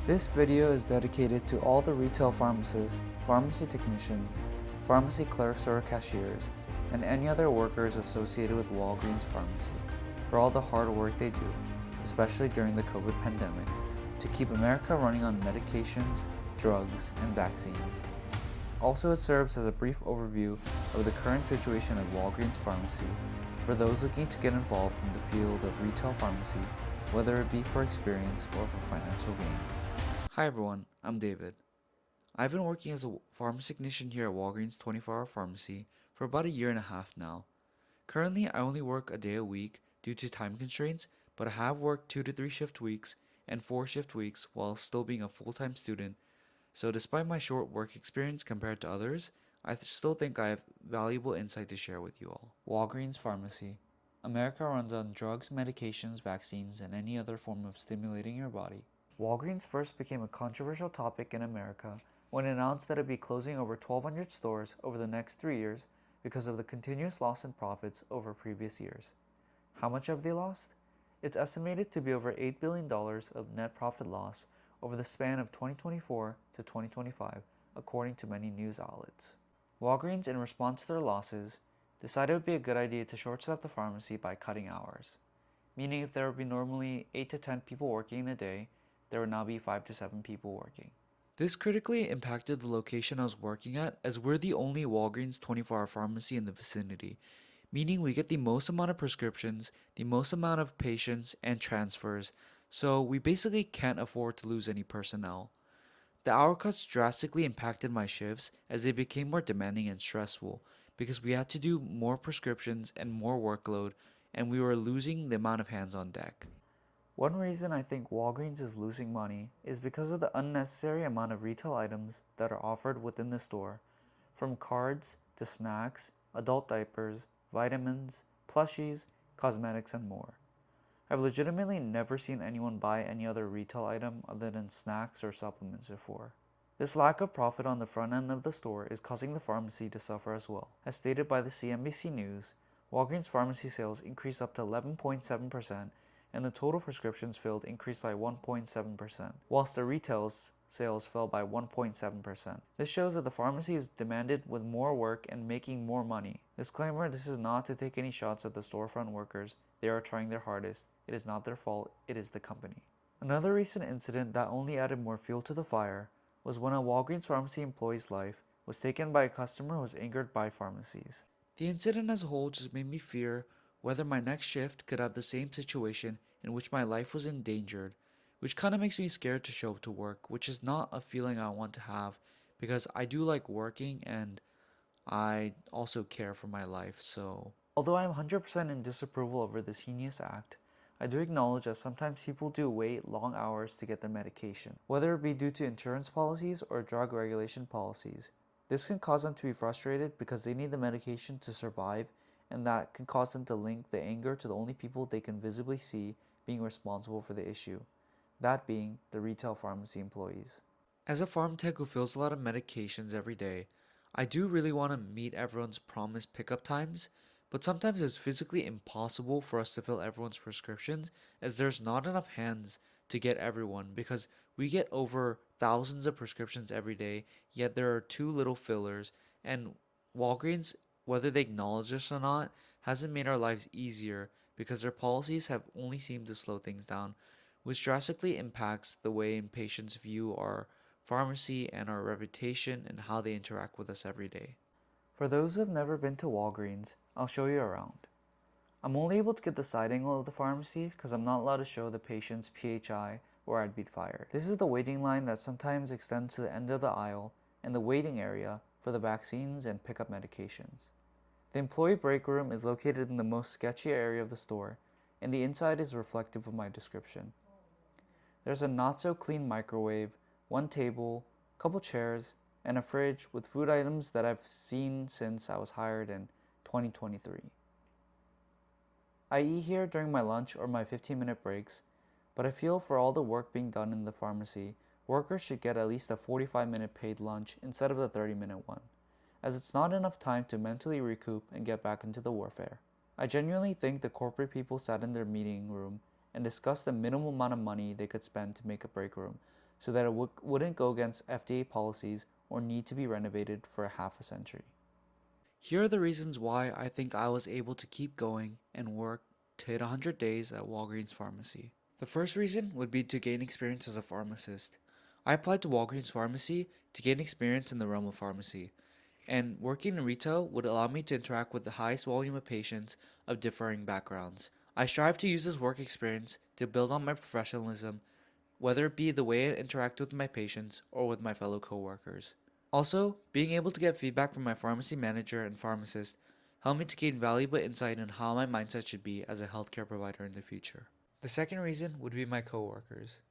This video is dedicated to all the retail pharmacists, pharmacy technicians, pharmacy clerks or cashiers, and any other workers associated with Walgreens Pharmacy for all the hard work they do, especially during the COVID pandemic, to keep America running on medications, drugs, and vaccines. Also, it serves as a brief overview of the current situation at Walgreens Pharmacy for those looking to get involved in the field of retail pharmacy, whether it be for experience or for financial gain. Hi everyone, I'm David. I've been working as a pharmacy technician here at Walgreens 24-hour pharmacy for about a year and a half now. Currently, I only work a day a week due to time constraints, but I have worked 2 to 3 shift weeks and 4 shift weeks while still being a full-time student. So despite my short work experience compared to others, I still think I have valuable insight to share with you all. Walgreens Pharmacy. America runs on drugs, medications, vaccines, and any other form of stimulating your body. Walgreens first became a controversial topic in America when it announced that it would be closing over 1,200 stores over the next 3 years because of the continuous loss in profits over previous years. How much have they lost? It's estimated to be over $8 billion of net profit loss over the span of 2024 to 2025, according to many news outlets. Walgreens, in response to their losses, decided it would be a good idea to short-staff the pharmacy by cutting hours, meaning if there would be normally 8 to 10 people working in a day, there would now be 5 to 7 people working. This critically impacted the location I was working at, as we're the only Walgreens 24-hour pharmacy in the vicinity, meaning we get the most amount of prescriptions, the most amount of patients, and transfers, so we basically can't afford to lose any personnel. The hour cuts drastically impacted my shifts as they became more demanding and stressful because we had to do more prescriptions and more workload, and we were losing the amount of hands on deck. One reason I think Walgreens is losing money is because of the unnecessary amount of retail items that are offered within the store, from cards to snacks, adult diapers, vitamins, plushies, cosmetics, and more. I've legitimately never seen anyone buy any other retail item other than snacks or supplements before. This lack of profit on the front end of the store is causing the pharmacy to suffer as well. As stated by the CNBC News, Walgreens pharmacy sales increased up to 11.7%, and the total prescriptions filled increased by 1.7%, whilst the retail sales fell by 1.7%. This shows that the pharmacy is demanded with more work and making more money. Disclaimer, this is not to take any shots at the storefront workers. They are trying their hardest. It is not their fault, it is the company. Another recent incident that only added more fuel to the fire was when a Walgreens pharmacy employee's life was taken by a customer who was angered by pharmacies. The incident as a whole just made me fear whether my next shift could have the same situation in which my life was endangered, which kind of makes me scared to show up to work, which is not a feeling I want to have because I do like working and I also care for my life. So although I'm 100% in disapproval over this heinous act, I do acknowledge that sometimes people do wait long hours to get their medication, whether it be due to insurance policies or drug regulation policies. This can cause them to be frustrated because they need the medication to survive, and that can cause them to link the anger to the only people they can visibly see being responsible for the issue, that being the retail pharmacy employees. As a pharm tech who fills a lot of medications every day, I do really want to meet everyone's promised pickup times, but sometimes it's physically impossible for us to fill everyone's prescriptions as there's not enough hands to get everyone because we get over thousands of prescriptions every day, yet there are too little fillers, and Walgreens, whether they acknowledge this or not, hasn't made our lives easier because their policies have only seemed to slow things down, which drastically impacts the way patients view our pharmacy and our reputation and how they interact with us every day. For those who have never been to Walgreens, I'll show you around. I'm only able to get the side angle of the pharmacy because I'm not allowed to show the patient's PHI or I'd be fired. This is the waiting line that sometimes extends to the end of the aisle and the waiting area for the vaccines and pickup medications. The employee break room is located in the most sketchy area of the store, and the inside is reflective of my description. There's a not-so-clean microwave, one table, couple chairs, and a fridge with food items that I've seen since I was hired in 2023. I eat here during my lunch or my 15-minute breaks, but I feel for all the work being done in the pharmacy, workers should get at least a 45-minute paid lunch instead of the 30-minute one, as it's not enough time to mentally recoup and get back into the warfare. I genuinely think the corporate people sat in their meeting room and discuss the minimum amount of money they could spend to make a break room so that it wouldn't go against FDA policies or need to be renovated for a half a century. Here are the reasons why I think I was able to keep going and work to hit 100 days at Walgreens Pharmacy. The first reason would be to gain experience as a pharmacist. I applied to Walgreens Pharmacy to gain experience in the realm of pharmacy, and working in retail would allow me to interact with the highest volume of patients of differing backgrounds. I strive to use this work experience to build on my professionalism, whether it be the way I interact with my patients or with my fellow coworkers. Also, being able to get feedback from my pharmacy manager and pharmacist helped me to gain valuable insight on how my mindset should be as a healthcare provider in the future. The second reason would be my coworkers.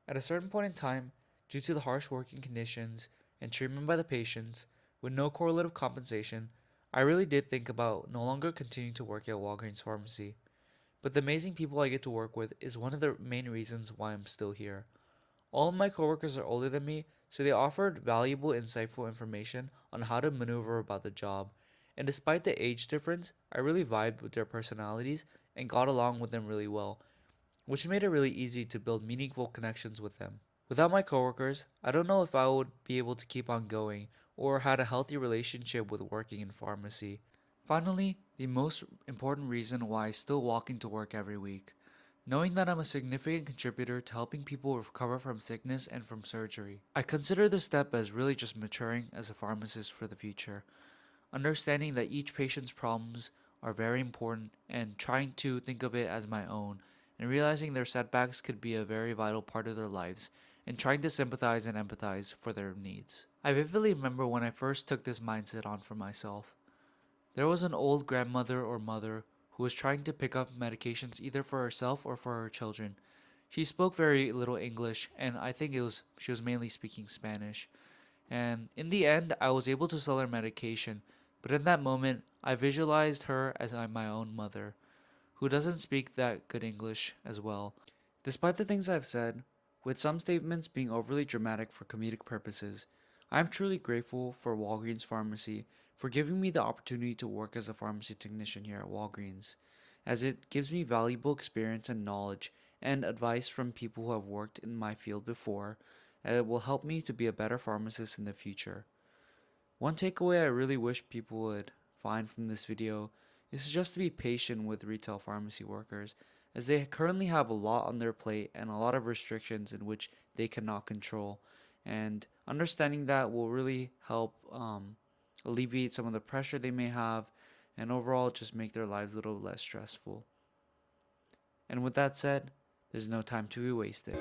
At a certain point in time, due to the harsh working conditions and treatment by the patients, with no correlative compensation, I really did think about no longer continuing to work at Walgreens Pharmacy. But the amazing people I get to work with is one of the main reasons why I'm still here. All of my coworkers are older than me, so they offered valuable, insightful information on how to maneuver about the job. And despite the age difference, I really vibed with their personalities and got along with them really well, which made it really easy to build meaningful connections with them. Without my coworkers, I don't know if I would be able to keep on going or had a healthy relationship with working in pharmacy. Finally, the most important reason why I still walk into work every week. Knowing that I'm a significant contributor to helping people recover from sickness and from surgery. I consider this step as really just maturing as a pharmacist for the future, understanding that each patient's problems are very important and trying to think of it as my own, and realizing their setbacks could be a very vital part of their lives, and trying to sympathize and empathize for their needs. I vividly remember when I first took this mindset on for myself. There was an old grandmother or mother who was trying to pick up medications either for herself or for her children. She spoke very little English, and I think she was mainly speaking Spanish. And in the end, I was able to sell her medication, but in that moment, I visualized her as my own mother, who doesn't speak that good English as well. Despite the things I've said, with some statements being overly dramatic for comedic purposes, I am truly grateful for Walgreens Pharmacy for giving me the opportunity to work as a pharmacy technician here at Walgreens, as it gives me valuable experience and knowledge and advice from people who have worked in my field before, and it will help me to be a better pharmacist in the future. One takeaway I really wish people would find from this video is just to be patient with retail pharmacy workers, as they currently have a lot on their plate and a lot of restrictions in which they cannot control. And understanding that will really help alleviate some of the pressure they may have and overall just make their lives a little less stressful. And with that said, there's no time to be wasted.